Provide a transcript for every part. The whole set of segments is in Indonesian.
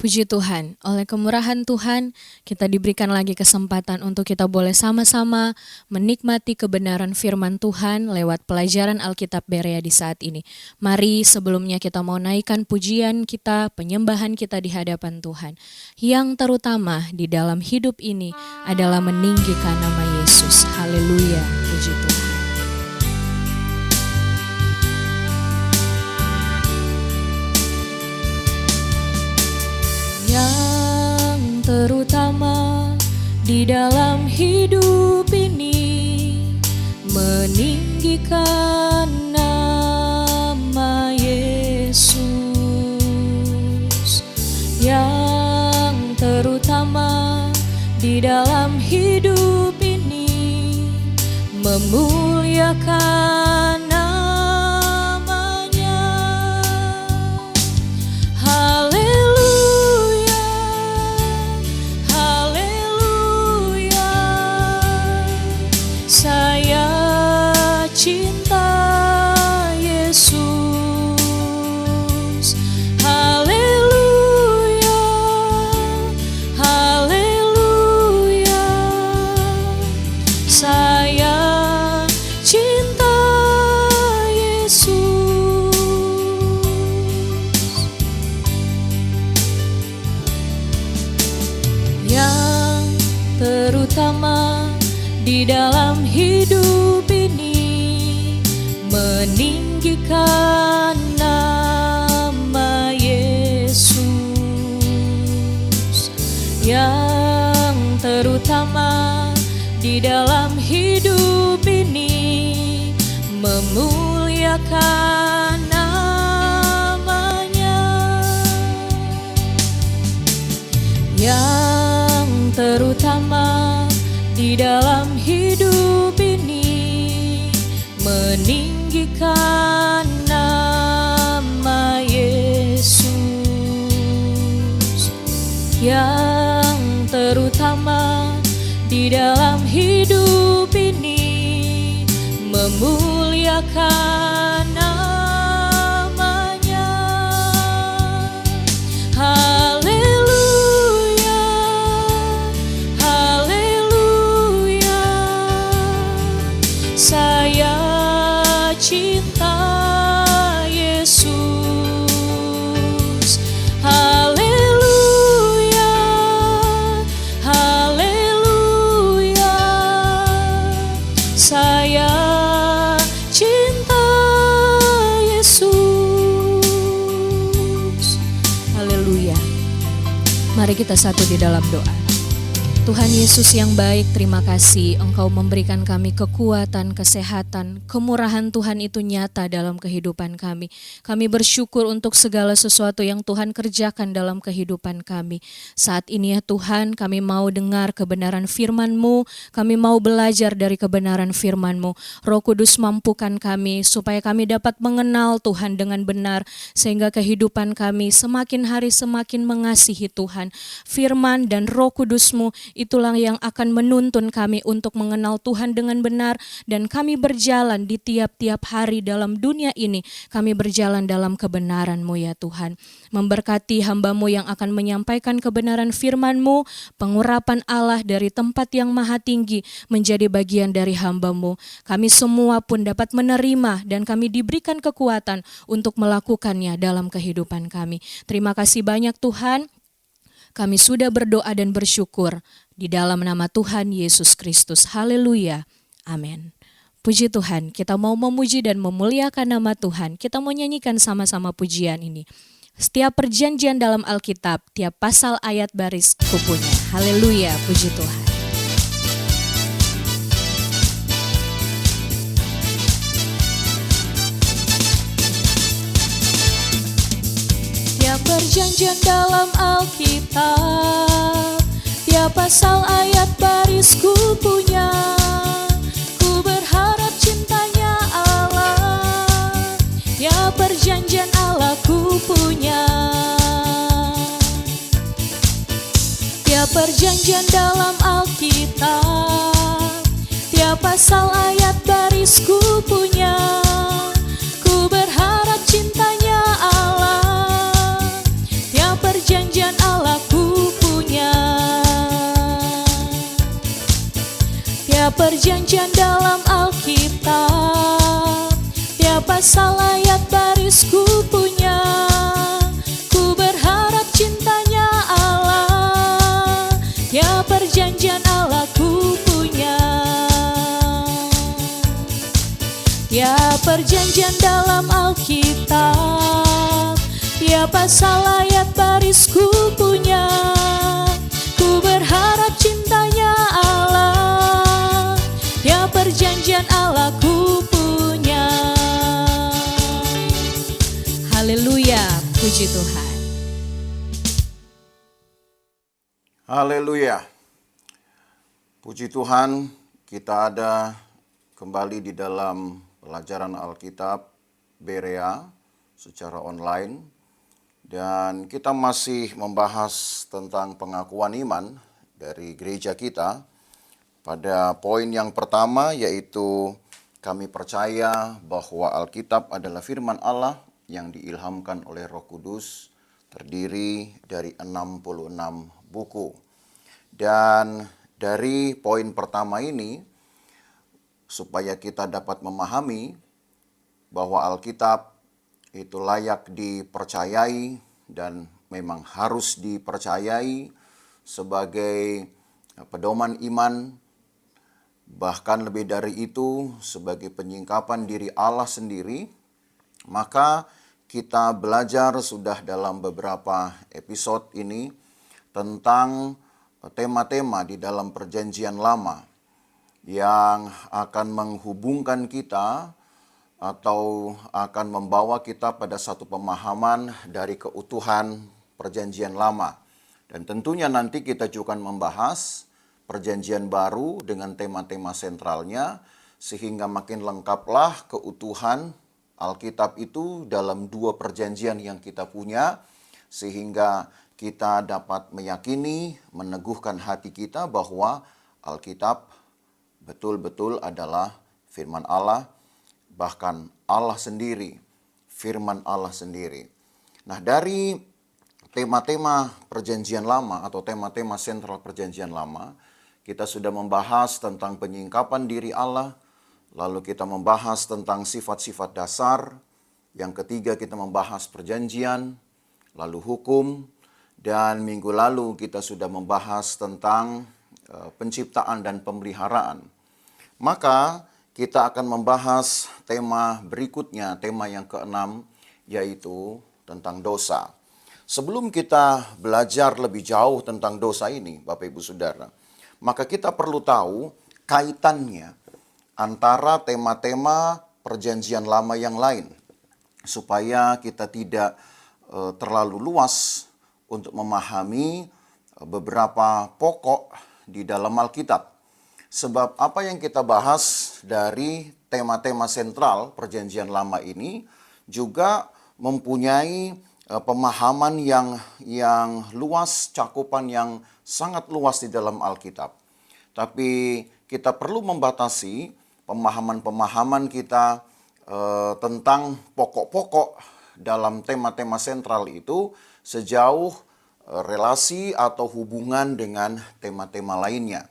Puji Tuhan, oleh kemurahan Tuhan, kita diberikan lagi kesempatan untuk kita boleh sama-sama menikmati kebenaran firman Tuhan lewat pelajaran Alkitab Berea di saat ini. Mari sebelumnya kita mau naikkan pujian kita, penyembahan kita di hadapan Tuhan. Yang terutama di dalam hidup ini adalah meninggikan nama Yesus. Haleluya, puji Tuhan. Yang terutama di dalam hidup ini, meninggikan nama Yesus. Yang terutama di dalam hidup ini, memuliakan namanya. Haleluya, haleluya, saya cinta Yesus. Haleluya, haleluya, saya cinta Yesus. Yang terutama di dalam hidup ini, meninggikan nama Yesus. Yang terutama di dalam hidup ini, memuliakan namanya. Yang terutama di dalam hidup ini, meninggikan nama Yesus. Yang terutama di dalam hidup ini, memuliakan namanya. Haleluya, haleluya, saya cinta Yesus. Haleluya, haleluya, saya cinta Yesus. Haleluya. Mari kita satu di dalam doa. Tuhan Yesus yang baik, terima kasih Engkau memberikan kami kekuatan, kesehatan, kemurahan Tuhan itu nyata dalam kehidupan kami. Kami bersyukur untuk segala sesuatu yang Tuhan kerjakan dalam kehidupan kami. Saat ini ya Tuhan, kami mau dengar kebenaran firman-Mu, kami mau belajar dari kebenaran firman-Mu. Roh Kudus mampukan kami supaya kami dapat mengenal Tuhan dengan benar, sehingga kehidupan kami semakin hari semakin mengasihi Tuhan. Firman dan Roh Kudus-Mu itulah yang akan menuntun kami untuk mengenal Tuhan dengan benar, dan kami berjalan di tiap-tiap hari dalam dunia ini. Kami berjalan dalam kebenaran-Mu ya Tuhan. Memberkati hamba-Mu yang akan menyampaikan kebenaran firman-Mu, pengurapan Allah dari tempat yang maha tinggi menjadi bagian dari hamba-Mu. Kami semua pun dapat menerima dan kami diberikan kekuatan untuk melakukannya dalam kehidupan kami. Terima kasih banyak Tuhan. Kami sudah berdoa dan bersyukur di dalam nama Tuhan Yesus Kristus. Haleluya. Amin. Puji Tuhan, kita mau memuji dan memuliakan nama Tuhan. Kita mau nyanyikan sama-sama pujian ini. Setiap perjanjian dalam Alkitab, tiap pasal ayat baris kupunya. Haleluya, puji Tuhan. Tiap perjanjian dalam Alkitab, tiap pasal ayat baris ku punya. Ku berharap cintanya Allah, tiap perjanjian Allah ku punya. Tiap perjanjian dalam Alkitab, tiap pasal ayat baris ku punya. Ku berharap cintanya Allah, tiap perjanjian Allah perjanjian dalam Alkitab, tiap pasal ayat baris ku punya. Ku berharap cintanya Allah, tiap perjanjian Allah ku punya. Tiap perjanjian dalam Alkitab, tiap pasal ayat baris ku punya. Ku berharap cintanya Allah, tiap perjanjian Allah ku punya. Haleluya, puji Tuhan. Haleluya. Puji Tuhan, kita ada kembali di dalam pelajaran Alkitab Berea secara online, dan kita masih membahas tentang pengakuan iman dari gereja kita. Pada poin yang pertama, yaitu kami percaya bahwa Alkitab adalah firman Allah yang diilhamkan oleh Roh Kudus, terdiri dari 66 buku. Dan dari poin pertama ini, supaya kita dapat memahami bahwa Alkitab itu layak dipercayai dan memang harus dipercayai sebagai pedoman iman, bahkan lebih dari itu sebagai penyingkapan diri Allah sendiri, maka kita belajar sudah dalam beberapa episode ini tentang tema-tema di dalam Perjanjian Lama yang akan menghubungkan kita atau akan membawa kita pada satu pemahaman dari keutuhan Perjanjian Lama. Dan tentunya nanti kita juga akan membahas Perjanjian Baru dengan tema-tema sentralnya, sehingga makin lengkaplah keutuhan Alkitab itu dalam dua perjanjian yang kita punya, sehingga kita dapat meyakini, meneguhkan hati kita bahwa Alkitab betul-betul adalah firman Allah, bahkan Allah sendiri, firman Allah sendiri. Nah, dari tema-tema Perjanjian Lama atau tema-tema sentral Perjanjian Lama, kita sudah membahas tentang penyingkapan diri Allah, lalu kita membahas tentang sifat-sifat dasar, yang ketiga kita membahas perjanjian, lalu hukum, dan minggu lalu kita sudah membahas tentang penciptaan dan pemeliharaan. Maka kita akan membahas tema berikutnya, tema yang keenam, yaitu tentang dosa. Sebelum kita belajar lebih jauh tentang dosa ini, Bapak Ibu Saudara, maka kita perlu tahu kaitannya antara tema-tema Perjanjian Lama yang lain, supaya kita tidak terlalu luas untuk memahami beberapa pokok di dalam Alkitab. Sebab apa yang kita bahas dari tema-tema sentral Perjanjian Lama ini juga mempunyai pemahaman yang luas, cakupan yang sangat luas di dalam Alkitab. Tapi kita perlu membatasi pemahaman-pemahaman kita tentang pokok-pokok dalam tema-tema sentral itu sejauh relasi atau hubungan dengan tema-tema lainnya.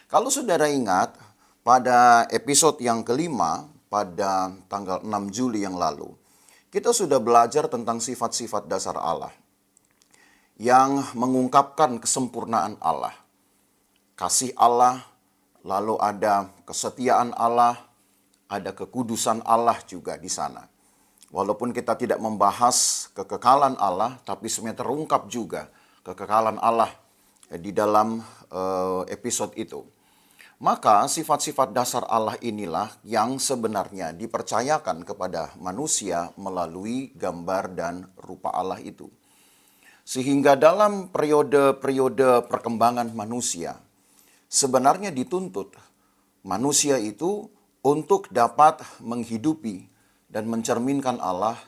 Kalau saudara ingat, pada episode yang kelima, pada tanggal 6 Juli yang lalu, kita sudah belajar tentang sifat-sifat dasar Allah yang mengungkapkan kesempurnaan Allah. Kasih Allah, lalu ada kesetiaan Allah, ada kekudusan Allah juga di sana. Walaupun kita tidak membahas kekekalan Allah, tapi sebenarnya terungkap juga kekekalan Allah di dalam episode itu. Maka sifat-sifat dasar Allah inilah yang sebenarnya dipercayakan kepada manusia melalui gambar dan rupa Allah itu. Sehingga dalam periode-periode perkembangan manusia, sebenarnya dituntut manusia itu untuk dapat menghidupi dan mencerminkan Allah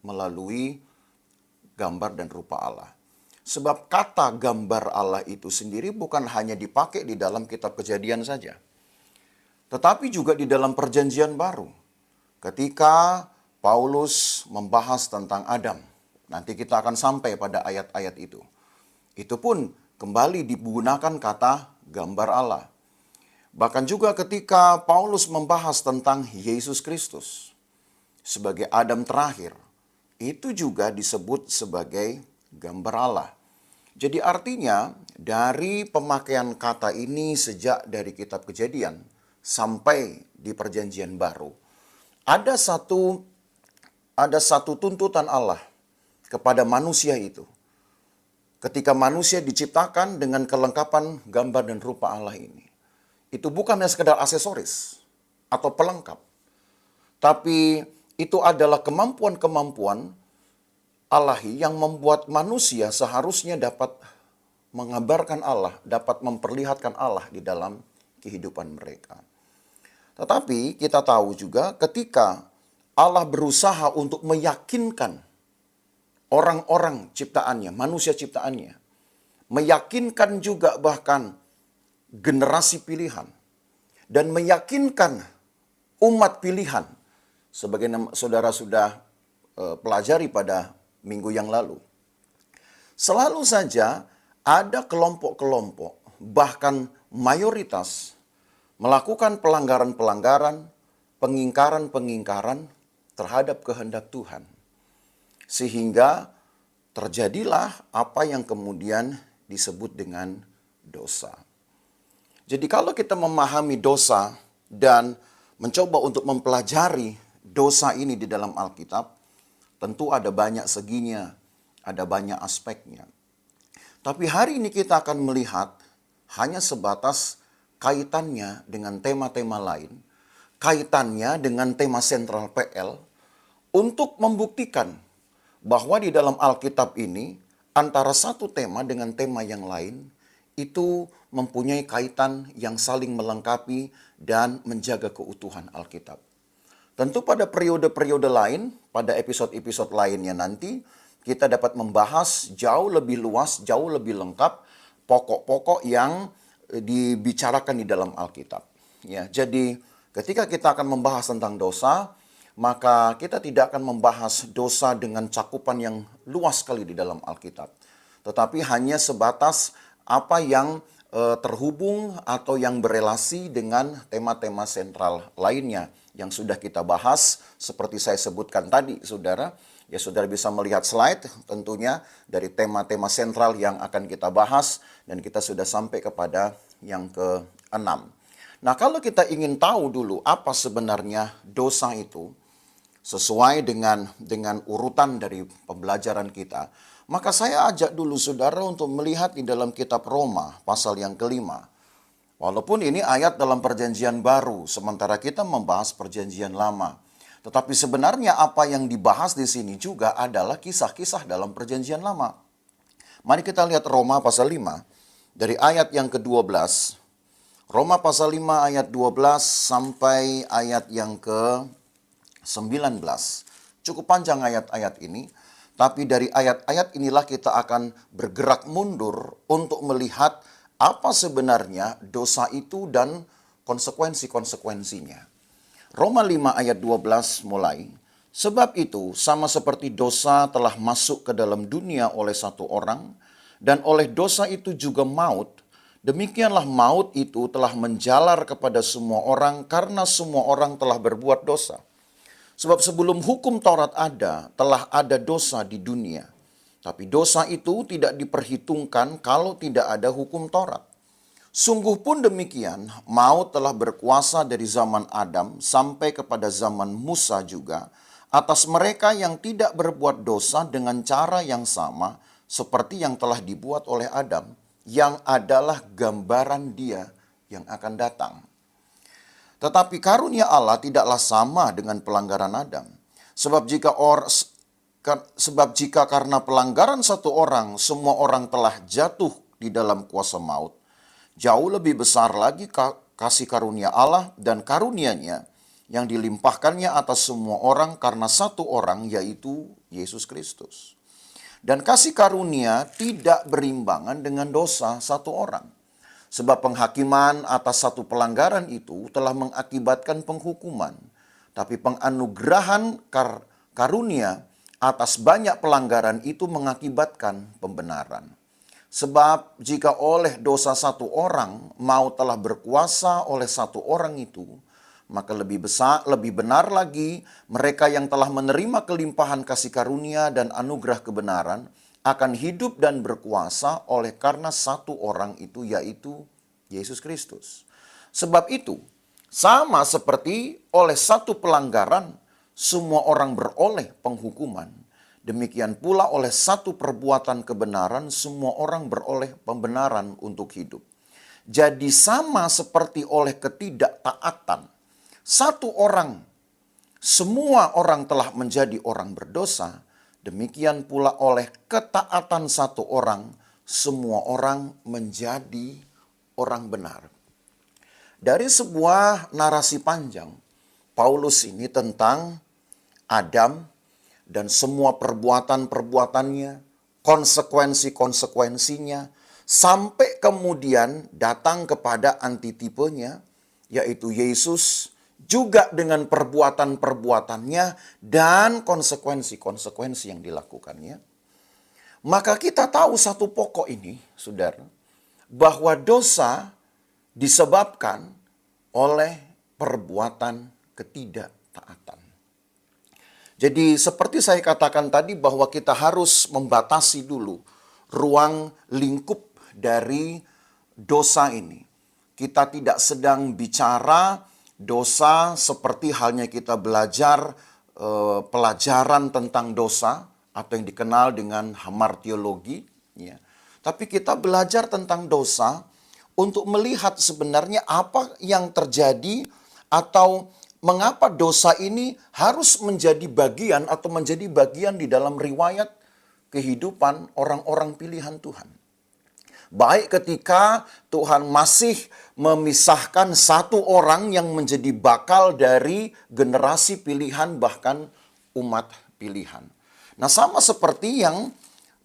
melalui gambar dan rupa Allah. Sebab kata gambar Allah itu sendiri bukan hanya dipakai di dalam kitab Kejadian saja, tetapi juga di dalam Perjanjian Baru. Ketika Paulus membahas tentang Adam, nanti kita akan sampai pada ayat-ayat itu. Itu pun kembali digunakan kata gambar Allah. Bahkan juga ketika Paulus membahas tentang Yesus Kristus sebagai Adam terakhir, itu juga disebut sebagai gambar Allah. Jadi artinya dari pemakaian kata ini sejak dari kitab Kejadian sampai di Perjanjian Baru, ada satu tuntutan Allah kepada manusia itu. Ketika manusia diciptakan dengan kelengkapan gambar dan rupa Allah ini. Itu bukan hanya sekedar aksesoris atau pelengkap. Tapi itu adalah kemampuan-kemampuan Allahi yang membuat manusia seharusnya dapat mengabarkan Allah, dapat memperlihatkan Allah di dalam kehidupan mereka. Tetapi kita tahu juga ketika Allah berusaha untuk meyakinkan orang-orang ciptaannya, manusia ciptaannya, meyakinkan juga bahkan generasi pilihan, dan meyakinkan umat pilihan, sebagaimana saudara sudah pelajari pada minggu yang lalu. Selalu saja ada kelompok-kelompok, bahkan mayoritas, melakukan pelanggaran-pelanggaran, pengingkaran-pengingkaran terhadap kehendak Tuhan. Sehingga terjadilah apa yang kemudian disebut dengan dosa. Jadi kalau kita memahami dosa dan mencoba untuk mempelajari dosa ini di dalam Alkitab, tentu ada banyak seginya, ada banyak aspeknya. Tapi hari ini kita akan melihat hanya sebatas kaitannya dengan tema-tema lain, kaitannya dengan tema sentral PL, untuk membuktikan bahwa di dalam Alkitab ini antara satu tema dengan tema yang lain itu mempunyai kaitan yang saling melengkapi dan menjaga keutuhan Alkitab. Tentu pada periode-periode lain, pada episode-episode lainnya nanti, kita dapat membahas jauh lebih luas, jauh lebih lengkap, pokok-pokok yang dibicarakan di dalam Alkitab. Ya, jadi ketika kita akan membahas tentang dosa, maka kita tidak akan membahas dosa dengan cakupan yang luas sekali di dalam Alkitab. Tetapi hanya sebatas apa yang terhubung atau yang berelasi dengan tema-tema sentral lainnya yang sudah kita bahas. Seperti saya sebutkan tadi, saudara, ya saudara bisa melihat slide tentunya dari tema-tema sentral yang akan kita bahas, dan kita sudah sampai kepada yang ke-6. Nah, kalau kita ingin tahu dulu apa sebenarnya dosa itu, sesuai dengan urutan dari pembelajaran kita, maka saya ajak dulu saudara untuk melihat di dalam kitab Roma pasal yang ke-5. Walaupun ini ayat dalam perjanjian baru, sementara kita membahas perjanjian lama. Tetapi sebenarnya apa yang dibahas di sini juga adalah kisah-kisah dalam perjanjian lama. Mari kita lihat Roma pasal 5 dari ayat yang ke-12. Roma pasal 5 ayat 12 sampai ayat yang ke-19. Cukup panjang ayat-ayat ini. Tapi dari ayat-ayat inilah kita akan bergerak mundur untuk melihat apa sebenarnya dosa itu dan konsekuensi-konsekuensinya. Roma 5 ayat 12 mulai. Sebab itu sama seperti dosa telah masuk ke dalam dunia oleh satu orang, dan oleh dosa itu juga maut, demikianlah maut itu telah menjalar kepada semua orang karena semua orang telah berbuat dosa. Sebab sebelum hukum Taurat ada, telah ada dosa di dunia. Tapi dosa itu tidak diperhitungkan kalau tidak ada hukum Taurat. Sungguh pun demikian, maut telah berkuasa dari zaman Adam sampai kepada zaman Musa juga, atas mereka yang tidak berbuat dosa dengan cara yang sama seperti yang telah dibuat oleh Adam, yang adalah gambaran Dia yang akan datang. Tetapi karunia Allah tidaklah sama dengan pelanggaran Adam. Sebab jika karena pelanggaran satu orang, semua orang telah jatuh di dalam kuasa maut, jauh lebih besar lagi kasih karunia Allah dan karunia-Nya yang dilimpahkannya atas semua orang karena satu orang, yaitu Yesus Kristus. Dan kasih karunia tidak berimbangan dengan dosa satu orang. Sebab penghakiman atas satu pelanggaran itu telah mengakibatkan penghukuman. Tapi penganugerahan karunia atas banyak pelanggaran itu mengakibatkan pembenaran. Sebab jika oleh dosa satu orang maut telah berkuasa oleh satu orang itu, maka lebih benar lagi mereka yang telah menerima kelimpahan kasih karunia dan anugerah kebenaran akan hidup dan berkuasa oleh karena satu orang itu, yaitu Yesus Kristus. Sebab itu, sama seperti oleh satu pelanggaran semua orang beroleh penghukuman, demikian pula oleh satu perbuatan kebenaran semua orang beroleh pembenaran untuk hidup. Jadi sama seperti oleh ketidaktaatan satu orang, semua orang telah menjadi orang berdosa, demikian pula oleh ketaatan satu orang, semua orang menjadi orang benar. Dari sebuah narasi panjang, Paulus ini tentang Adam dan semua perbuatan-perbuatannya, konsekuensi-konsekuensinya, sampai kemudian datang kepada antitipenya, yaitu Yesus, juga dengan perbuatan-perbuatannya dan konsekuensi-konsekuensi yang dilakukannya. Maka kita tahu satu pokok ini, saudara, bahwa dosa disebabkan oleh perbuatan ketidaktaatan. Jadi seperti saya katakan tadi bahwa kita harus membatasi dulu ruang lingkup dari dosa ini. Kita tidak sedang bicara dosa seperti halnya kita belajar pelajaran tentang dosa atau yang dikenal dengan hamartiologi, ya. Tapi kita belajar tentang dosa untuk melihat sebenarnya apa yang terjadi atau mengapa dosa ini harus menjadi bagian atau menjadi bagian di dalam riwayat kehidupan orang-orang pilihan Tuhan. Baik ketika Tuhan masih memisahkan satu orang yang menjadi bakal dari generasi pilihan bahkan umat pilihan. Nah, sama seperti yang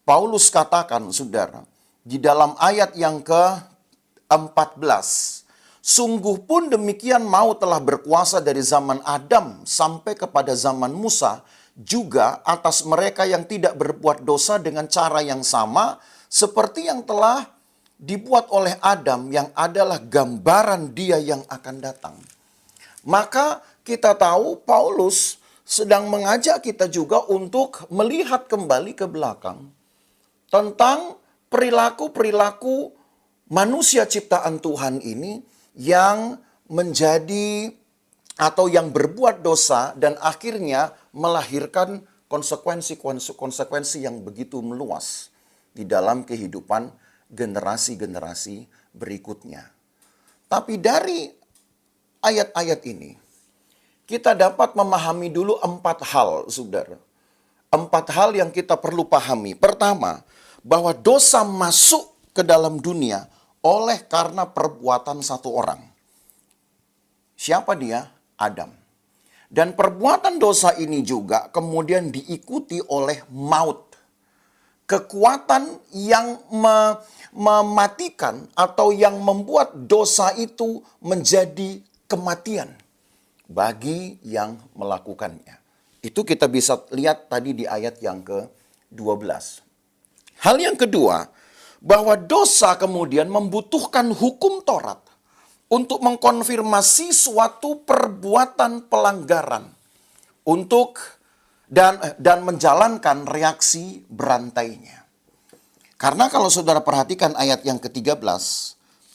Paulus katakan, saudara, di dalam ayat yang ke-14. Sungguh pun demikian maut telah berkuasa dari zaman Adam sampai kepada zaman Musa, juga atas mereka yang tidak berbuat dosa dengan cara yang sama, seperti yang telah dibuat oleh Adam yang adalah gambaran dia yang akan datang. Maka kita tahu Paulus sedang mengajak kita juga untuk melihat kembali ke belakang tentang perilaku-perilaku manusia ciptaan Tuhan ini yang menjadi atau yang berbuat dosa dan akhirnya melahirkan konsekuensi-konsekuensi yang begitu meluas di dalam kehidupan generasi-generasi berikutnya. Tapi dari ayat-ayat ini, kita dapat memahami dulu 4 hal, saudara. 4 hal yang kita perlu pahami. Pertama, bahwa dosa masuk ke dalam dunia oleh karena perbuatan satu orang. Siapa dia? Adam. Dan perbuatan dosa ini juga kemudian diikuti oleh maut. Kekuatan yang mematikan atau yang membuat dosa itu menjadi kematian bagi yang melakukannya. Itu kita bisa lihat tadi di ayat yang ke-12. Hal yang kedua, bahwa dosa kemudian membutuhkan hukum Taurat untuk mengkonfirmasi suatu perbuatan pelanggaran untuk dan menjalankan reaksi berantainya. Karena kalau saudara perhatikan ayat yang ke-13,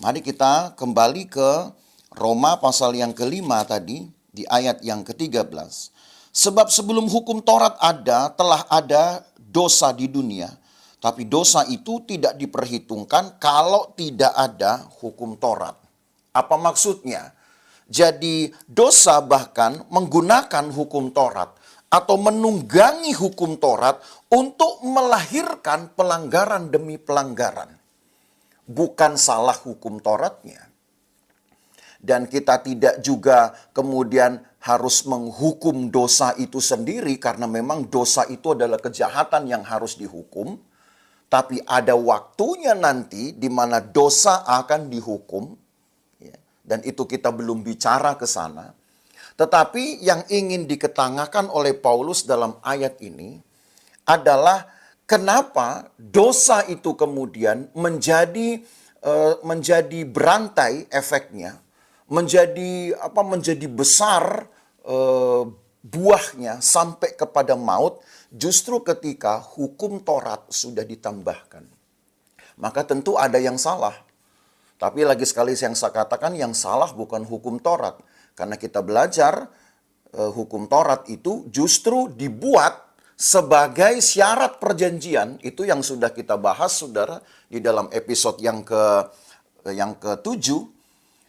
mari kita kembali ke Roma pasal yang ke-5 tadi, di ayat yang ke-13. Sebab sebelum hukum Taurat ada, telah ada dosa di dunia. Tapi dosa itu tidak diperhitungkan kalau tidak ada hukum Taurat. Apa maksudnya? Jadi dosa bahkan menggunakan hukum Taurat atau menunggangi hukum Taurat untuk melahirkan pelanggaran demi pelanggaran. Bukan salah hukum Tauratnya. Dan kita tidak juga kemudian harus menghukum dosa itu sendiri karena memang dosa itu adalah kejahatan yang harus dihukum. Tapi ada waktunya nanti di mana dosa akan dihukum. Dan itu kita belum bicara ke sana. Tetapi yang ingin diketengahkan oleh Paulus dalam ayat ini adalah kenapa dosa itu kemudian menjadi berantai efeknya, menjadi besar buahnya sampai kepada maut, justru ketika hukum Taurat sudah ditambahkan. Maka tentu ada yang salah. Tapi lagi sekali yang saya katakan, yang salah bukan hukum Taurat. Karena kita belajar hukum Taurat itu justru dibuat sebagai syarat perjanjian. Itu yang sudah kita bahas, saudara, di dalam episode yang ke-7.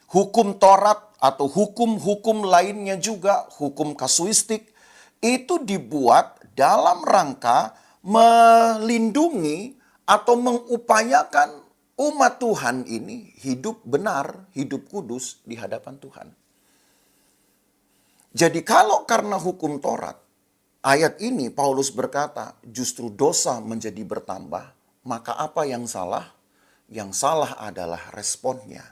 Hukum Taurat atau hukum-hukum lainnya juga, hukum kasuistik, itu dibuat dalam rangka melindungi atau mengupayakan umat Tuhan ini hidup benar, hidup kudus di hadapan Tuhan. Jadi kalau karena hukum Taurat, ayat ini Paulus berkata justru dosa menjadi bertambah, maka apa yang salah? Yang salah adalah responnya.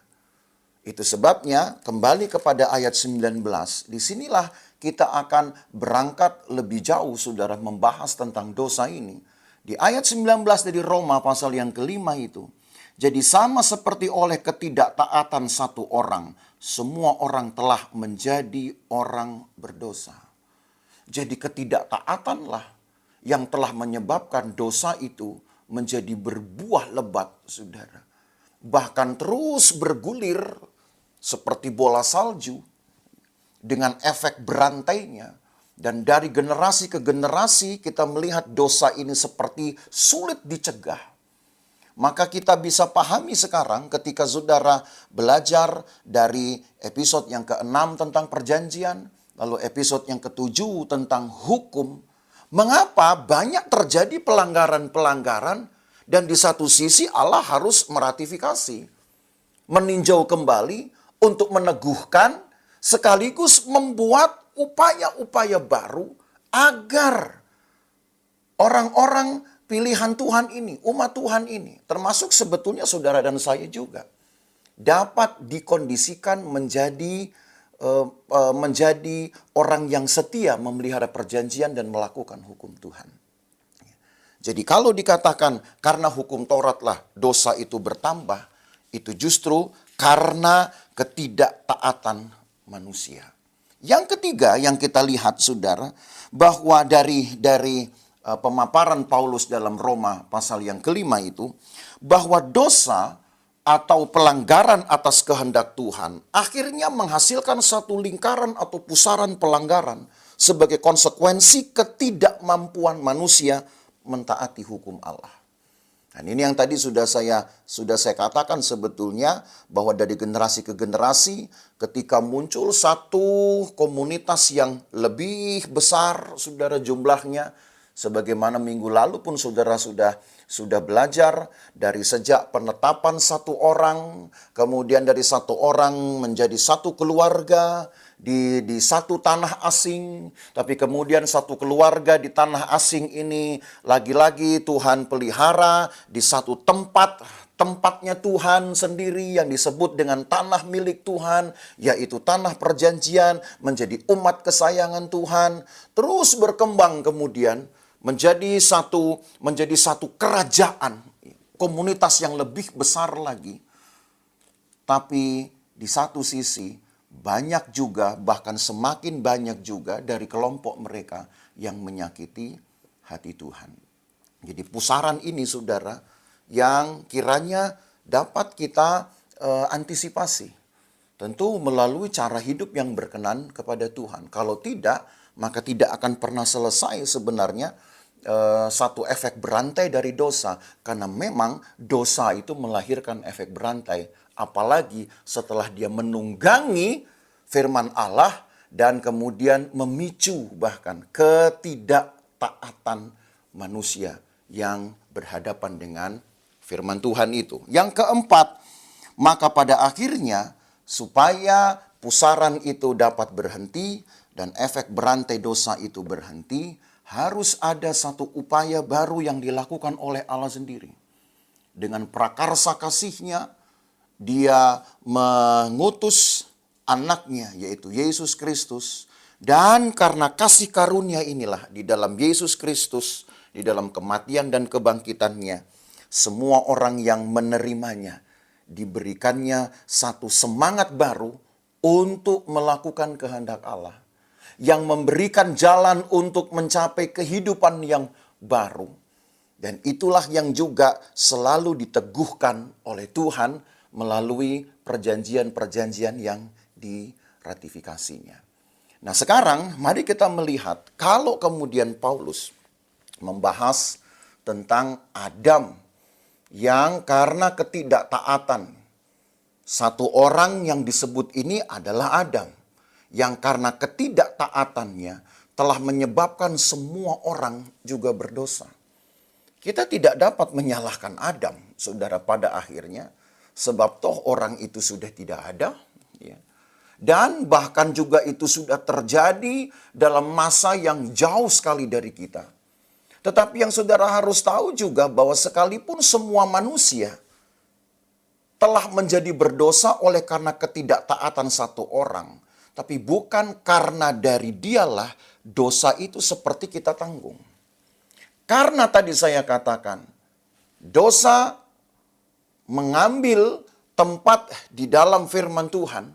Itu sebabnya kembali kepada ayat 19, disinilah kita akan berangkat lebih jauh, saudara, membahas tentang dosa ini. Di ayat 19 dari Roma pasal yang kelima itu, jadi sama seperti oleh ketidaktaatan satu orang, semua orang telah menjadi orang berdosa. Jadi ketidaktaatanlah yang telah menyebabkan dosa itu menjadi berbuah lebat, saudara. Bahkan terus bergulir seperti bola salju dengan efek berantainya. Dan dari generasi ke generasi kita melihat dosa ini seperti sulit dicegah. Maka kita bisa pahami sekarang ketika saudara belajar dari episode yang ke-6 tentang perjanjian, lalu episode yang ke-7 tentang hukum, mengapa banyak terjadi pelanggaran-pelanggaran dan di satu sisi Allah harus meratifikasi, meninjau kembali untuk meneguhkan sekaligus membuat upaya-upaya baru agar orang-orang pilihan Tuhan ini, umat Tuhan ini, termasuk sebetulnya saudara dan saya juga, dapat dikondisikan menjadi orang yang setia memelihara perjanjian dan melakukan hukum Tuhan. Jadi kalau dikatakan karena hukum Tauratlah dosa itu bertambah, itu justru karena ketidaktaatan manusia. Yang ketiga yang kita lihat, saudara, bahwa dari pemaparan Paulus dalam Roma pasal yang kelima itu, bahwa dosa atau pelanggaran atas kehendak Tuhan akhirnya menghasilkan satu lingkaran atau pusaran pelanggaran sebagai konsekuensi ketidakmampuan manusia mentaati hukum Allah. Dan ini yang tadi sudah saya katakan sebetulnya, bahwa dari generasi ke generasi ketika muncul satu komunitas yang lebih besar, saudara, jumlahnya, sebagaimana minggu lalu pun saudara sudah belajar, dari sejak penetapan satu orang, kemudian dari satu orang menjadi satu keluarga di satu tanah asing, tapi kemudian satu keluarga di tanah asing ini lagi-lagi Tuhan pelihara di satu tempatnya Tuhan sendiri yang disebut dengan tanah milik Tuhan, yaitu tanah perjanjian, menjadi umat kesayangan Tuhan, terus berkembang kemudian menjadi satu kerajaan, komunitas yang lebih besar lagi. Tapi di satu sisi banyak juga, bahkan semakin banyak juga dari kelompok mereka yang menyakiti hati Tuhan. Jadi pusaran ini, saudara, yang kiranya dapat kita antisipasi. Tentu melalui cara hidup yang berkenan kepada Tuhan. Kalau tidak, maka tidak akan pernah selesai sebenarnya satu efek berantai dari dosa. Karena memang dosa itu melahirkan efek berantai. Apalagi setelah dia menunggangi firman Allah dan kemudian memicu bahkan ketidaktaatan manusia yang berhadapan dengan firman Tuhan itu. Yang keempat, maka pada akhirnya supaya pusaran itu dapat berhenti dan efek berantai dosa itu berhenti, harus ada satu upaya baru yang dilakukan oleh Allah sendiri. Dengan prakarsa kasih-Nya, Dia mengutus anaknya, yaitu Yesus Kristus. Dan karena kasih karunia inilah di dalam Yesus Kristus di dalam kematian dan kebangkitannya, semua orang yang menerimanya diberikannya satu semangat baru untuk melakukan kehendak Allah, yang memberikan jalan untuk mencapai kehidupan yang baru. Dan itulah yang juga selalu diteguhkan oleh Tuhan melalui perjanjian-perjanjian yang diratifikasinya. Nah, sekarang mari kita melihat kalau kemudian Paulus membahas tentang Adam yang karena ketidaktaatan, satu orang yang disebut ini adalah Adam, yang karena ketidaktaatannya telah menyebabkan semua orang juga berdosa. Kita tidak dapat menyalahkan Adam, saudara, pada akhirnya, sebab toh orang itu sudah tidak ada, ya. Dan bahkan juga itu sudah terjadi dalam masa yang jauh sekali dari kita. Tetapi yang saudara harus tahu juga bahwa sekalipun semua manusia telah menjadi berdosa oleh karena ketidaktaatan satu orang, tapi bukan karena dari dialah dosa itu seperti kita tanggung. Karena tadi saya katakan, dosa mengambil tempat di dalam firman Tuhan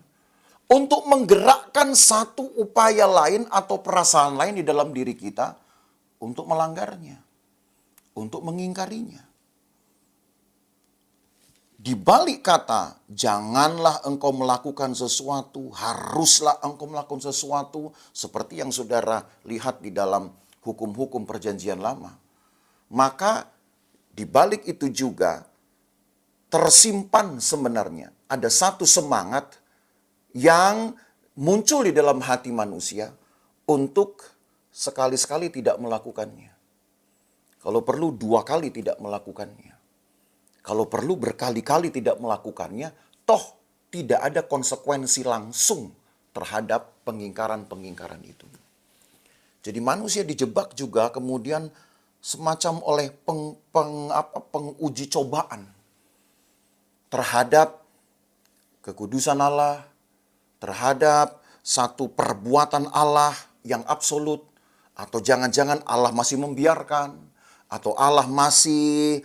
untuk menggerakkan satu upaya lain atau perasaan lain di dalam diri kita untuk melanggarnya, untuk mengingkarinya. Di balik kata, janganlah engkau melakukan sesuatu, haruslah engkau melakukan sesuatu, seperti yang saudara lihat di dalam hukum-hukum perjanjian lama. Maka di balik itu juga tersimpan sebenarnya ada satu semangat yang muncul di dalam hati manusia untuk sekali-sekali tidak melakukannya. Kalau perlu 2 kali tidak melakukannya. Kalau perlu berkali-kali tidak melakukannya, toh tidak ada konsekuensi langsung terhadap pengingkaran-pengingkaran itu. Jadi manusia dijebak juga kemudian semacam oleh penguji cobaan terhadap kekudusan Allah, terhadap satu perbuatan Allah yang absolut, atau jangan-jangan Allah masih membiarkan, atau Allah masih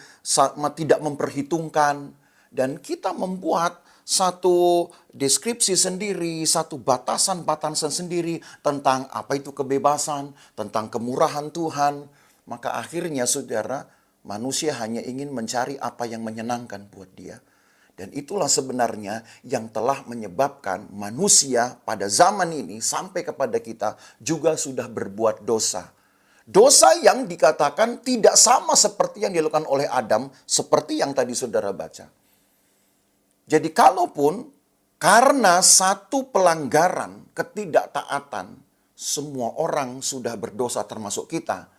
tidak memperhitungkan, dan kita membuat satu deskripsi sendiri, satu batasan-batasan sendiri tentang apa itu kebebasan, tentang kemurahan Tuhan. Maka akhirnya saudara, manusia hanya ingin mencari apa yang menyenangkan buat dia. Dan itulah sebenarnya yang telah menyebabkan manusia pada zaman ini sampai kepada kita juga sudah berbuat dosa. Dosa yang dikatakan tidak sama seperti yang dilakukan oleh Adam, seperti yang tadi saudara baca. Jadi kalaupun karena satu pelanggaran, ketidaktaatan, semua orang sudah berdosa termasuk kita.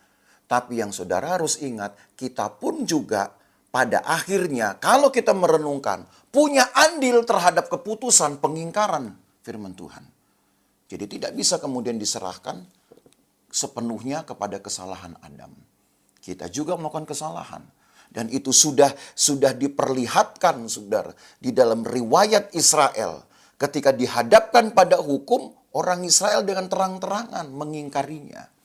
Tapi yang saudara harus ingat, kita pun juga pada akhirnya kalau kita merenungkan, punya andil terhadap keputusan pengingkaran firman Tuhan. Jadi tidak bisa kemudian diserahkan sepenuhnya kepada kesalahan Adam. Kita juga melakukan kesalahan. Dan itu sudah diperlihatkan, saudara, di dalam riwayat Israel. Ketika dihadapkan pada hukum, orang Israel dengan terang-terangan mengingkarinya.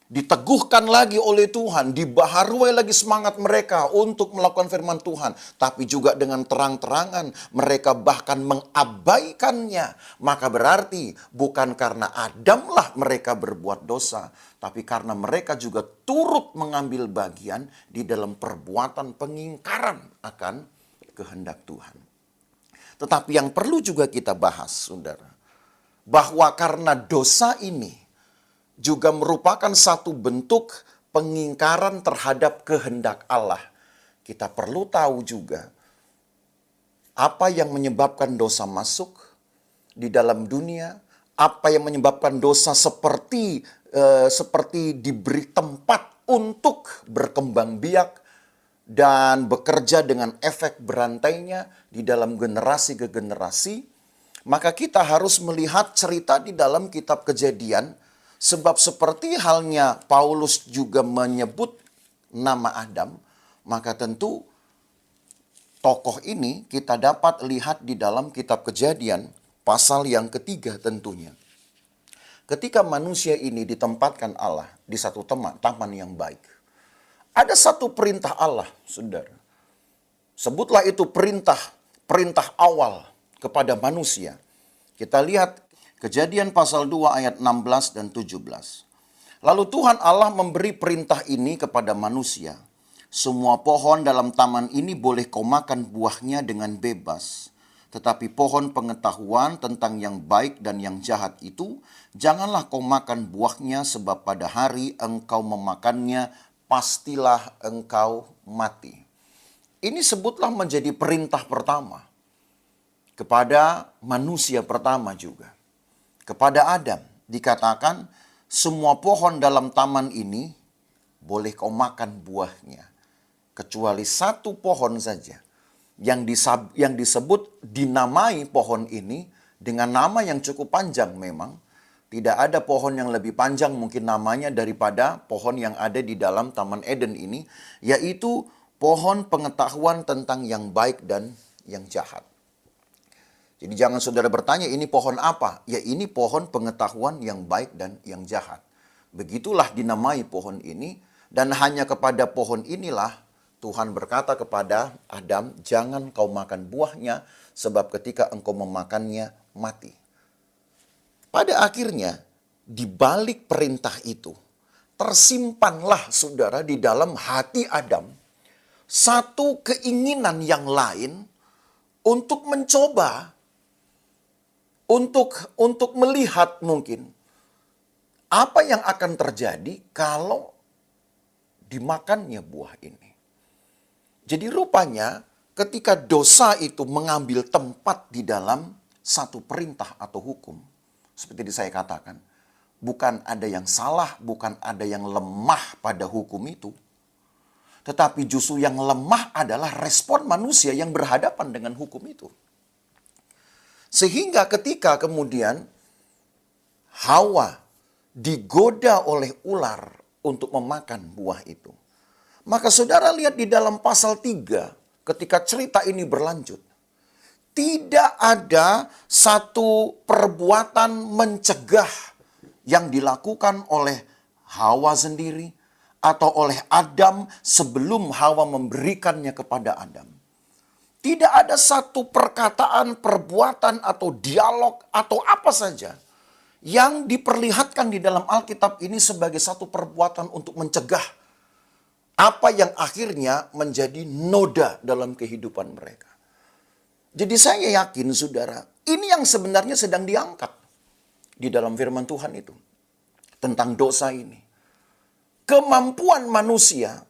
Diteguhkan lagi oleh Tuhan, dibaharui lagi semangat mereka untuk melakukan firman Tuhan. Tapi juga dengan terang-terangan mereka bahkan mengabaikannya. Maka berarti bukan karena Adamlah mereka berbuat dosa, tapi karena mereka juga turut mengambil bagian di dalam perbuatan pengingkaran akan kehendak Tuhan. Tetapi yang perlu juga kita bahas, saudara, bahwa karena dosa ini juga merupakan satu bentuk pengingkaran terhadap kehendak Allah. Kita perlu tahu juga apa yang menyebabkan dosa masuk di dalam dunia, apa yang menyebabkan dosa seperti diberi tempat untuk berkembang biak dan bekerja dengan efek berantainya di dalam generasi ke generasi. Maka kita harus melihat cerita di dalam kitab Kejadian. Sebab seperti halnya Paulus juga menyebut nama Adam, maka tentu tokoh ini kita dapat lihat di dalam kitab Kejadian pasal yang ketiga tentunya. Ketika manusia ini ditempatkan Allah di satu taman yang baik. Ada satu perintah Allah, saudara. Sebutlah itu perintah awal kepada manusia. Kita lihat Kejadian pasal 2 ayat 16 dan 17. Lalu Tuhan Allah memberi perintah ini kepada manusia. Semua pohon dalam taman ini boleh kau makan buahnya dengan bebas. Tetapi pohon pengetahuan tentang yang baik dan yang jahat itu, janganlah kau makan buahnya, sebab pada hari engkau memakannya, pastilah engkau mati. Ini sebutlah menjadi perintah pertama kepada manusia pertama juga. Kepada Adam dikatakan, semua pohon dalam taman ini boleh kau makan buahnya. Kecuali satu pohon saja yang disebut dinamai pohon ini dengan nama yang cukup panjang memang. Tidak ada pohon yang lebih panjang mungkin namanya daripada pohon yang ada di dalam Taman Eden ini, yaitu pohon pengetahuan tentang yang baik dan yang jahat. Jadi jangan saudara bertanya, ini pohon apa? Ya, ini pohon pengetahuan yang baik dan yang jahat. Begitulah dinamai pohon ini, dan hanya kepada pohon inilah Tuhan berkata kepada Adam, jangan kau makan buahnya, sebab ketika engkau memakannya, mati. Pada akhirnya, di balik perintah itu, tersimpanlah saudara di dalam hati Adam satu keinginan yang lain untuk mencoba, untuk melihat mungkin apa yang akan terjadi kalau dimakannya buah ini. Jadi rupanya ketika dosa itu mengambil tempat di dalam satu perintah atau hukum, seperti saya katakan, bukan ada yang salah, bukan ada yang lemah pada hukum itu, tetapi justru yang lemah adalah respon manusia yang berhadapan dengan hukum itu. Sehingga ketika kemudian Hawa digoda oleh ular untuk memakan buah itu, maka saudara lihat di dalam pasal 3 ketika cerita ini berlanjut, tidak ada satu perbuatan mencegah yang dilakukan oleh Hawa sendiri atau oleh Adam sebelum Hawa memberikannya kepada Adam. Tidak ada satu perkataan, perbuatan, atau dialog, atau apa saja yang diperlihatkan di dalam Alkitab ini sebagai satu perbuatan untuk mencegah apa yang akhirnya menjadi noda dalam kehidupan mereka. Jadi saya yakin saudara, ini yang sebenarnya sedang diangkat di dalam firman Tuhan itu. Tentang dosa ini. Kemampuan manusia,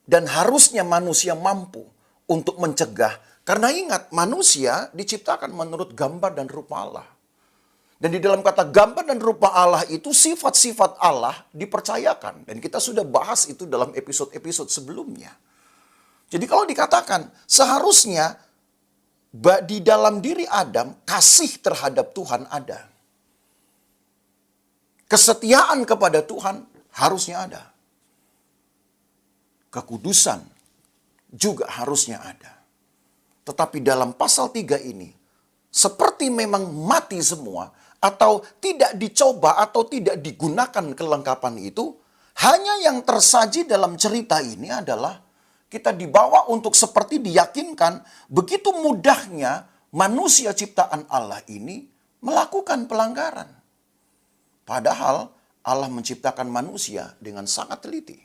dan harusnya manusia mampu untuk mencegah, karena ingat manusia diciptakan menurut gambar dan rupa Allah. Dan di dalam kata gambar dan rupa Allah itu sifat-sifat Allah dipercayakan. Dan kita sudah bahas itu dalam episode-episode sebelumnya. Jadi kalau dikatakan seharusnya di dalam diri Adam kasih terhadap Tuhan ada. Kesetiaan kepada Tuhan harusnya ada. Kekudusan juga harusnya ada. Tetapi dalam pasal 3 ini, seperti memang mati semua, atau tidak dicoba atau tidak digunakan kelengkapan itu, hanya yang tersaji dalam cerita ini adalah kita dibawa untuk seperti diyakinkan begitu mudahnya manusia ciptaan Allah ini melakukan pelanggaran. Padahal Allah menciptakan manusia dengan sangat teliti,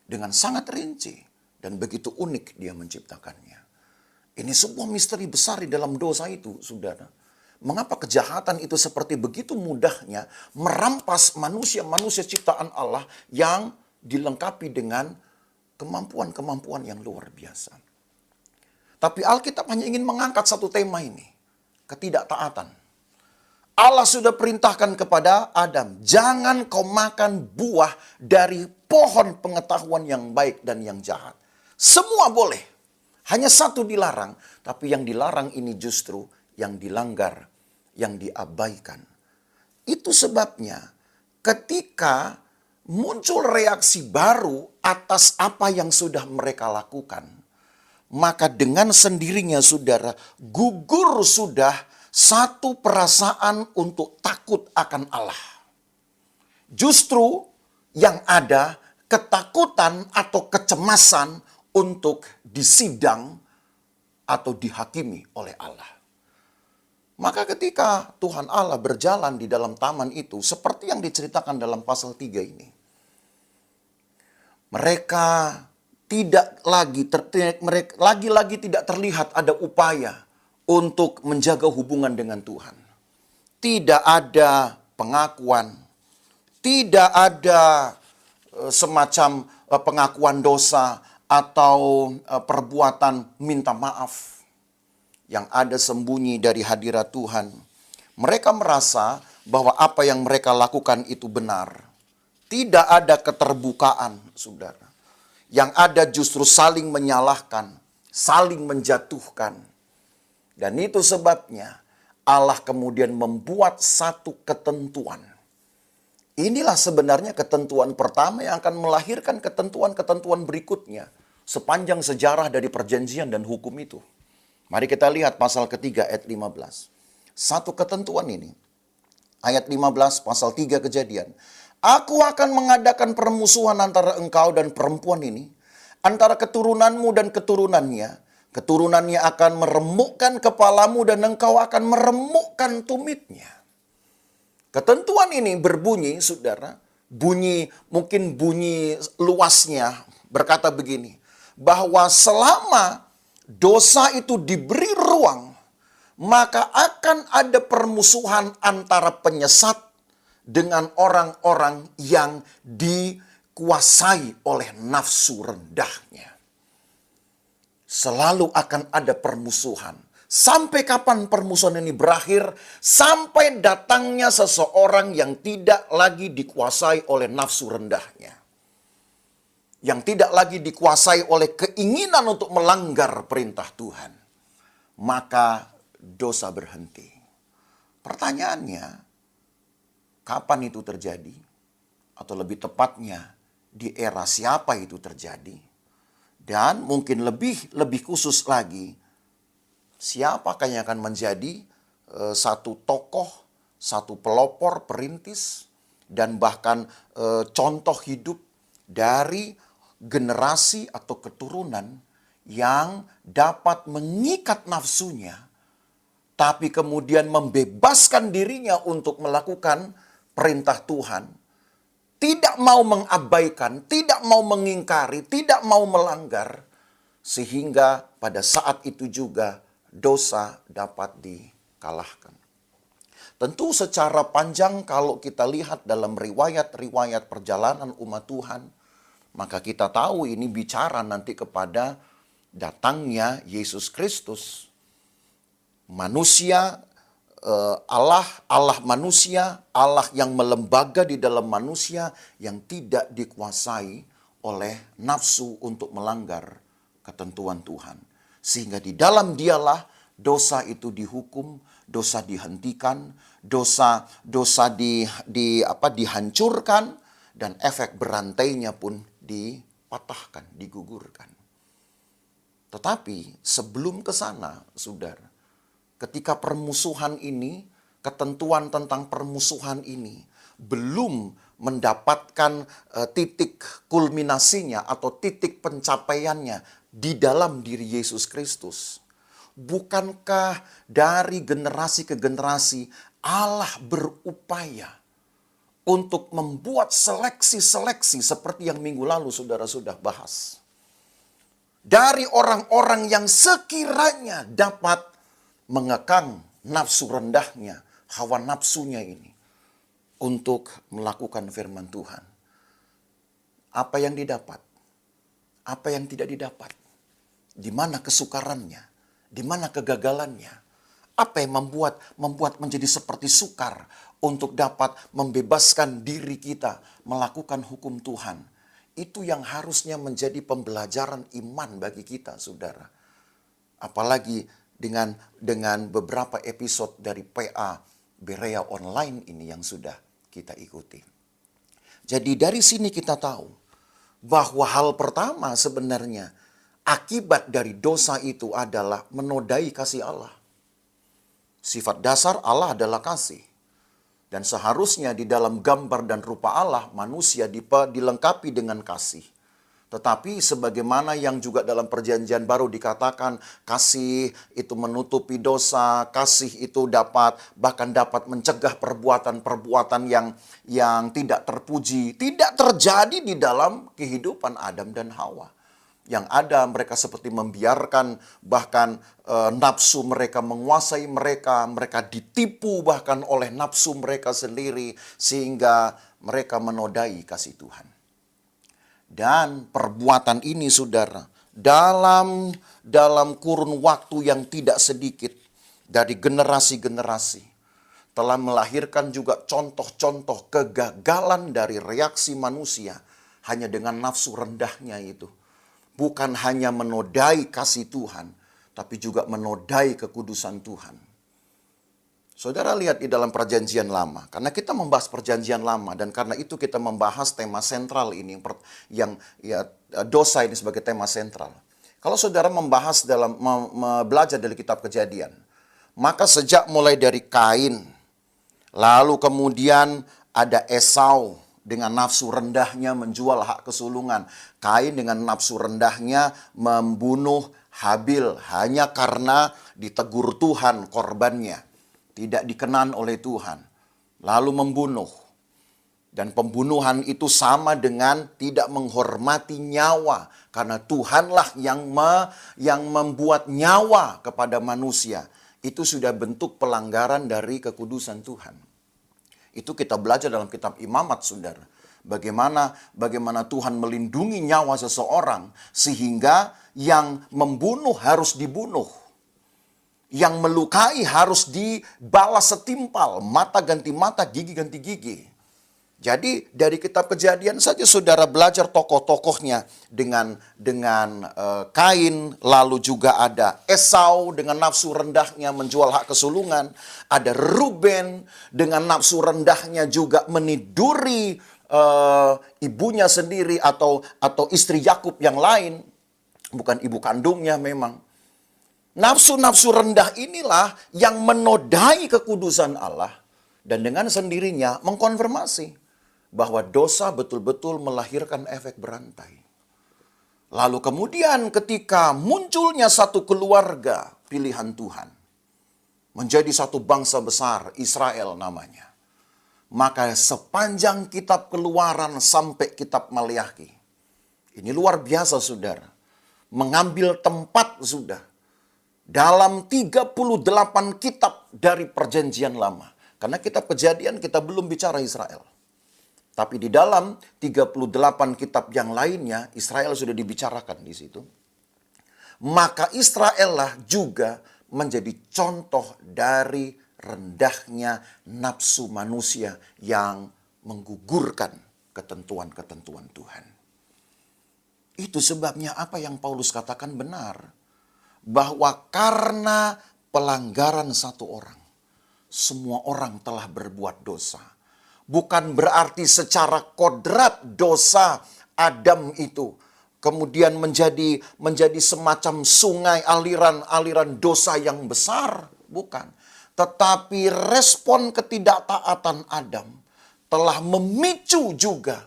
dengan sangat rinci, dan begitu unik dia menciptakannya. Ini sebuah misteri besar di dalam dosa itu, saudara. Mengapa kejahatan itu seperti begitu mudahnya merampas manusia-manusia ciptaan Allah yang dilengkapi dengan kemampuan-kemampuan yang luar biasa. Tapi Alkitab hanya ingin mengangkat satu tema ini, ketidaktaatan. Allah sudah perintahkan kepada Adam, jangan kau makan buah dari pohon pengetahuan yang baik dan yang jahat. Semua boleh, hanya satu dilarang, tapi yang dilarang ini justru yang dilanggar, yang diabaikan. Itu sebabnya ketika muncul reaksi baru atas apa yang sudah mereka lakukan, maka dengan sendirinya saudara, gugur sudah satu perasaan untuk takut akan Allah. Justru yang ada ketakutan atau kecemasan untuk disidang atau dihakimi oleh Allah. Maka ketika Tuhan Allah berjalan di dalam taman itu, seperti yang diceritakan dalam pasal 3 ini, mereka lagi-lagi tidak terlihat ada upaya untuk menjaga hubungan dengan Tuhan. Tidak ada pengakuan, tidak ada semacam pengakuan dosa atau perbuatan minta maaf yang ada sembunyi dari hadirat Tuhan. Mereka merasa bahwa apa yang mereka lakukan itu benar. Tidak ada keterbukaan, saudara. Yang ada justru saling menyalahkan, saling menjatuhkan. Dan itu sebabnya Allah kemudian membuat satu ketentuan. Inilah sebenarnya ketentuan pertama yang akan melahirkan ketentuan-ketentuan berikutnya sepanjang sejarah dari perjanjian dan hukum itu. Mari kita lihat pasal ketiga ayat 15. Satu ketentuan ini, ayat 15 pasal 3 Kejadian. Aku akan mengadakan permusuhan antara engkau dan perempuan ini, antara keturunanmu dan keturunannya. Keturunannya akan meremukkan kepalamu dan engkau akan meremukkan tumitnya. Ketentuan ini berbunyi, saudara, mungkin bunyi luasnya berkata begini, bahwa selama dosa itu diberi ruang, maka akan ada permusuhan antara penyesat dengan orang-orang yang dikuasai oleh nafsu rendahnya. Selalu akan ada permusuhan. Sampai kapan permusuhan ini berakhir? Sampai datangnya seseorang yang tidak lagi dikuasai oleh nafsu rendahnya. Yang tidak lagi dikuasai oleh keinginan untuk melanggar perintah Tuhan. Maka dosa berhenti. Pertanyaannya, kapan itu terjadi? Atau lebih tepatnya, di era siapa itu terjadi? Dan mungkin lebih khusus lagi, siapakah yang akan menjadi satu tokoh, satu pelopor, perintis, dan bahkan contoh hidup dari generasi atau keturunan yang dapat mengikat nafsunya, tapi kemudian membebaskan dirinya untuk melakukan perintah Tuhan, tidak mau mengabaikan, tidak mau mengingkari, tidak mau melanggar, sehingga pada saat itu juga dosa dapat dikalahkan. Tentu secara panjang kalau kita lihat dalam riwayat-riwayat perjalanan umat Tuhan, maka kita tahu ini bicara nanti kepada datangnya Yesus Kristus. Manusia, Allah manusia, Allah yang melembaga di dalam manusia yang tidak dikuasai oleh nafsu untuk melanggar ketentuan Tuhan. Sehingga di dalam dialah dosa itu dihukum, dosa dihentikan, dosa dihancurkan, dan efek berantainya pun dipatahkan, digugurkan. Tetapi sebelum ke sana, saudara, ketika permusuhan ini, ketentuan tentang permusuhan ini belum mendapatkan titik kulminasinya atau titik pencapaiannya di dalam diri Yesus Kristus. Bukankah dari generasi ke generasi Allah berupaya untuk membuat seleksi-seleksi seperti yang minggu lalu saudara sudah bahas. Dari orang-orang yang sekiranya dapat mengekang nafsu rendahnya, hawa nafsunya ini, untuk melakukan firman Tuhan. Apa yang didapat? Apa yang tidak didapat? Di mana kesukarannya? Di mana kegagalannya? Apa yang membuat menjadi seperti sukar untuk dapat membebaskan diri kita melakukan hukum Tuhan? Itu yang harusnya menjadi pembelajaran iman bagi kita, saudara. Apalagi dengan beberapa episode dari PA Berea Online ini yang sudah kita ikuti. Jadi dari sini kita tahu bahwa hal pertama sebenarnya akibat dari dosa itu adalah menodai kasih Allah. Sifat dasar Allah adalah kasih. Dan seharusnya di dalam gambar dan rupa Allah, manusia dilengkapi dengan kasih. Tetapi sebagaimana yang juga dalam perjanjian baru dikatakan, kasih itu menutupi dosa, kasih itu bahkan dapat mencegah perbuatan-perbuatan yang tidak terpuji, tidak terjadi di dalam kehidupan Adam dan Hawa. Yang ada mereka seperti membiarkan bahkan nafsu mereka menguasai mereka, mereka ditipu bahkan oleh nafsu mereka sendiri sehingga mereka menodai kasih Tuhan. Dan perbuatan ini saudara, dalam kurun waktu yang tidak sedikit dari generasi-generasi telah melahirkan juga contoh-contoh kegagalan dari reaksi manusia hanya dengan nafsu rendahnya itu. Bukan hanya menodai kasih Tuhan, tapi juga menodai kekudusan Tuhan. Saudara lihat di dalam perjanjian lama, karena kita membahas perjanjian lama dan karena itu kita membahas tema sentral ini yang dosa ini sebagai tema sentral. Kalau saudara membahas belajar dari kitab Kejadian, maka sejak mulai dari Kain, lalu kemudian ada Esau dengan nafsu rendahnya menjual hak kesulungan. Kain dengan nafsu rendahnya membunuh Habil hanya karena ditegur Tuhan korbannya. Tidak dikenan oleh Tuhan. Lalu membunuh. Dan pembunuhan itu sama dengan tidak menghormati nyawa. Karena Tuhanlah yang membuat nyawa kepada manusia. Itu sudah bentuk pelanggaran dari kekudusan Tuhan. Itu kita belajar dalam kitab Imamat, saudara. Bagaimana Tuhan melindungi nyawa seseorang sehingga yang membunuh harus dibunuh. Yang melukai harus dibalas setimpal, mata ganti mata, gigi ganti gigi. Jadi dari kitab Kejadian saja saudara belajar tokoh-tokohnya dengan Kain, lalu juga ada Esau dengan nafsu rendahnya menjual hak kesulungan, ada Ruben dengan nafsu rendahnya juga meniduri ibunya sendiri atau istri Yakub yang lain, bukan ibu kandungnya memang. Nafsu-nafsu rendah inilah yang menodai kekudusan Allah dan dengan sendirinya mengkonfirmasi bahwa dosa betul-betul melahirkan efek berantai. Lalu kemudian ketika munculnya satu keluarga pilihan Tuhan, menjadi satu bangsa besar, Israel namanya. Maka sepanjang kitab Keluaran sampai kitab Maleakhi, ini luar biasa saudara, mengambil tempat sudah dalam 38 kitab dari perjanjian lama. Karena kitab Kejadian kita belum bicara Israel. Tapi di dalam 38 kitab yang lainnya, Israel sudah dibicarakan di situ. Maka Israel lah juga menjadi contoh dari rendahnya nafsu manusia yang menggugurkan ketentuan-ketentuan Tuhan. Itu sebabnya apa yang Paulus katakan benar. Bahwa karena pelanggaran satu orang, semua orang telah berbuat dosa. Bukan berarti secara kodrat dosa Adam itu kemudian menjadi semacam sungai aliran dosa yang besar. Bukan. Tetapi respon ketidaktaatan Adam telah memicu juga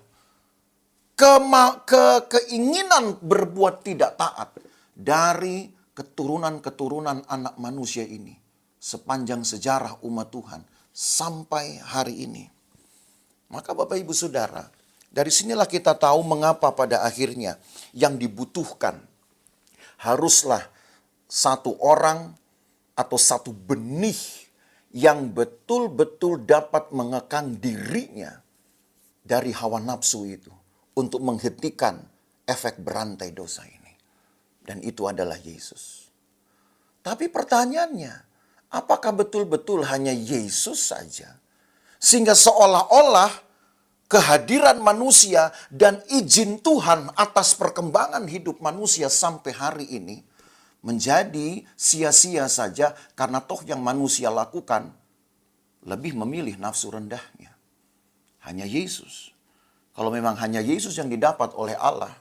keinginan berbuat tidak taat dari keturunan-keturunan anak manusia ini sepanjang sejarah umat Tuhan sampai hari ini. Maka Bapak Ibu Saudara, dari sinilah kita tahu mengapa pada akhirnya yang dibutuhkan haruslah satu orang atau satu benih yang betul-betul dapat mengekang dirinya dari hawa nafsu itu untuk menghentikan efek berantai dosa ini. Dan itu adalah Yesus. Tapi pertanyaannya, apakah betul-betul hanya Yesus saja? Sehingga seolah-olah kehadiran manusia dan izin Tuhan atas perkembangan hidup manusia sampai hari ini menjadi sia-sia saja karena toh yang manusia lakukan lebih memilih nafsu rendahnya. Hanya Yesus. Kalau memang hanya Yesus yang didapat oleh Allah,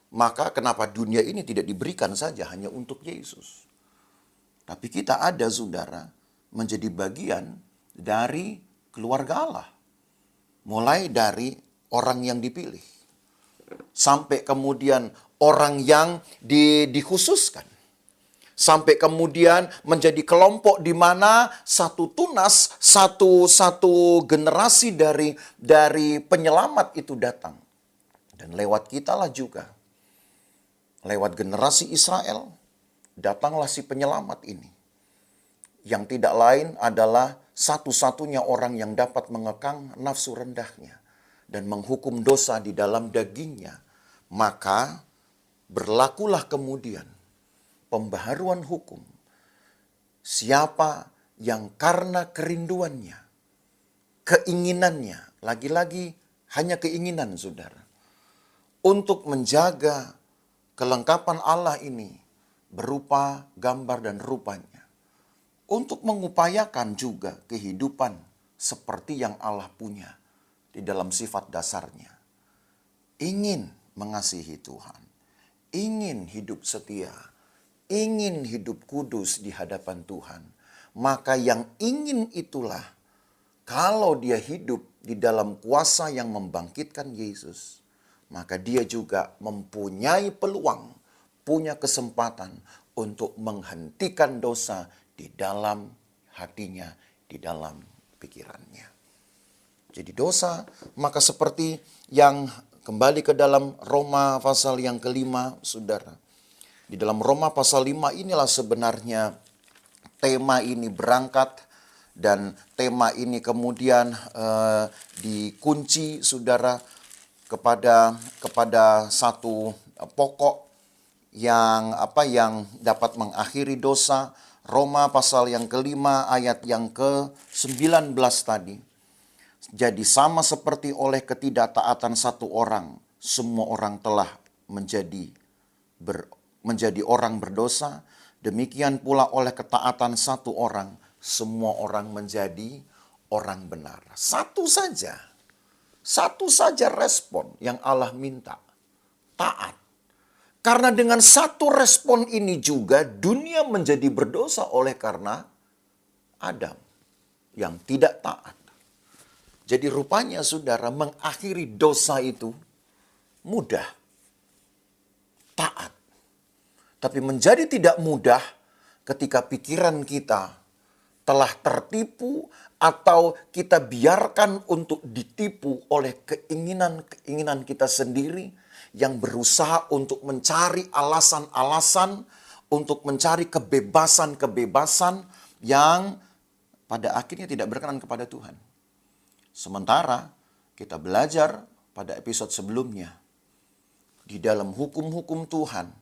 maka kenapa dunia ini tidak diberikan saja hanya untuk Yesus? Tapi kita ada saudara menjadi bagian dari keluarga Allah. Mulai dari orang yang dipilih, sampai kemudian orang yang dikhususkan, sampai kemudian menjadi kelompok di mana satu tunas, satu generasi dari penyelamat itu datang. Dan lewat kitalah juga, lewat generasi Israel, datanglah si penyelamat ini. Yang tidak lain adalah satu-satunya orang yang dapat mengekang nafsu rendahnya dan menghukum dosa di dalam dagingnya. Maka berlakulah kemudian pembaharuan hukum. Siapa yang karena kerinduannya, keinginannya, lagi-lagi hanya keinginan saudara, untuk menjaga kelengkapan Allah ini berupa gambar dan rupanya, untuk mengupayakan juga kehidupan seperti yang Allah punya di dalam sifat dasarnya. Ingin mengasihi Tuhan, ingin hidup setia, ingin hidup kudus di hadapan Tuhan. Maka yang ingin itulah, kalau dia hidup di dalam kuasa yang membangkitkan Yesus, maka dia juga mempunyai peluang, punya kesempatan untuk menghentikan dosa di dalam hatinya, di dalam pikirannya. Jadi dosa, maka seperti yang kembali ke dalam Roma pasal yang kelima, saudara. Di dalam Roma pasal 5 inilah sebenarnya tema ini berangkat, dan tema ini kemudian dikunci, saudara, kepada satu pokok yang dapat mengakhiri dosa. Roma pasal yang kelima ayat yang ke-19 tadi. Jadi sama seperti oleh ketidaktaatan satu orang, semua orang telah menjadi orang berdosa. Demikian pula oleh ketaatan satu orang, semua orang menjadi orang benar. Satu saja respon yang Allah minta, taat. Karena dengan satu respon ini juga dunia menjadi berdosa oleh karena Adam yang tidak taat. Jadi rupanya saudara, mengakhiri dosa itu mudah, taat. Tapi menjadi tidak mudah ketika pikiran kita telah tertipu atau kita biarkan untuk ditipu oleh keinginan kita sendiri, yang berusaha untuk mencari alasan-alasan, untuk mencari kebebasan-kebebasan yang pada akhirnya tidak berkenan kepada Tuhan. Sementara kita belajar pada episode sebelumnya, di dalam hukum-hukum Tuhan,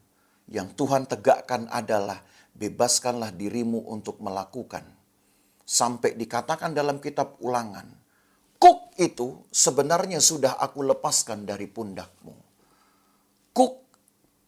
yang Tuhan tegakkan adalah bebaskanlah dirimu untuk melakukan. Sampai dikatakan dalam kitab Ulangan, kuk itu sebenarnya sudah aku lepaskan dari pundakmu. Kuk,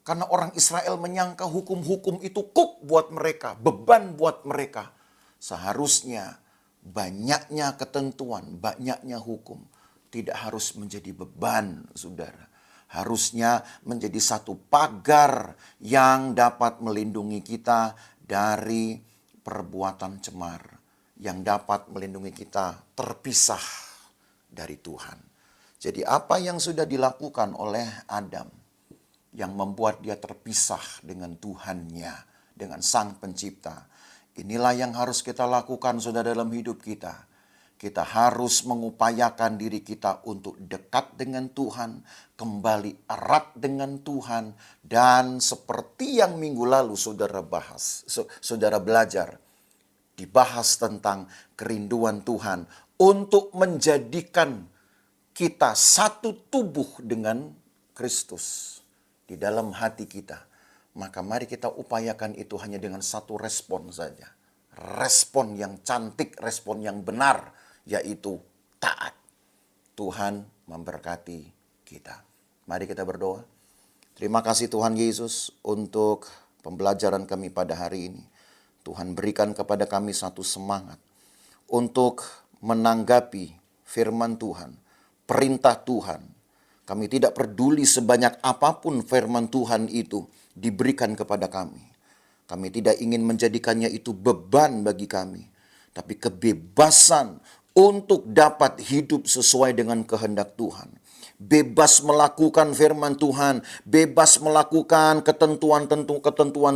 karena orang Israel menyangka hukum-hukum itu kuk buat mereka, beban buat mereka. Seharusnya banyaknya ketentuan, banyaknya hukum tidak harus menjadi beban, saudara. Harusnya menjadi satu pagar yang dapat melindungi kita dari perbuatan cemar, yang dapat melindungi kita terpisah dari Tuhan. Jadi apa yang sudah dilakukan oleh Adam, yang membuat dia terpisah dengan Tuhannya, dengan Sang Pencipta. Inilah yang harus kita lakukan, saudara, dalam hidup kita. Kita harus mengupayakan diri kita untuk dekat dengan Tuhan, kembali erat dengan Tuhan, dan seperti yang minggu lalu saudara belajar, dibahas tentang kerinduan Tuhan untuk menjadikan kita satu tubuh dengan Kristus di dalam hati kita. Maka mari kita upayakan itu hanya dengan satu respon saja. Respon yang cantik, respon yang benar, yaitu taat. Tuhan memberkati kita. Mari kita berdoa. Terima kasih Tuhan Yesus untuk pembelajaran kami pada hari ini. Tuhan berikan kepada kami satu semangat untuk menanggapi firman Tuhan, perintah Tuhan. Kami tidak peduli sebanyak apapun firman Tuhan itu diberikan kepada kami. Kami tidak ingin menjadikannya itu beban bagi kami, tapi kebebasan untuk dapat hidup sesuai dengan kehendak Tuhan. Bebas melakukan firman Tuhan, bebas melakukan ketentuan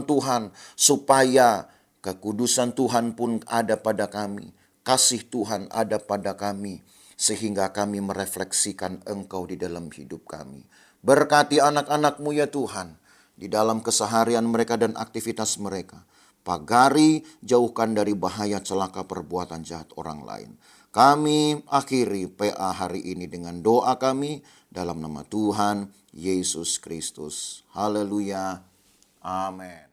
Tuhan, supaya kekudusan Tuhan pun ada pada kami, kasih Tuhan ada pada kami, sehingga kami merefleksikan Engkau di dalam hidup kami. Berkati anak-anak-Mu ya Tuhan, di dalam keseharian mereka dan aktivitas mereka. Pagari, jauhkan dari bahaya celaka perbuatan jahat orang lain. Kami akhiri PA hari ini dengan doa kami dalam nama Tuhan Yesus Kristus. Haleluya. Amin.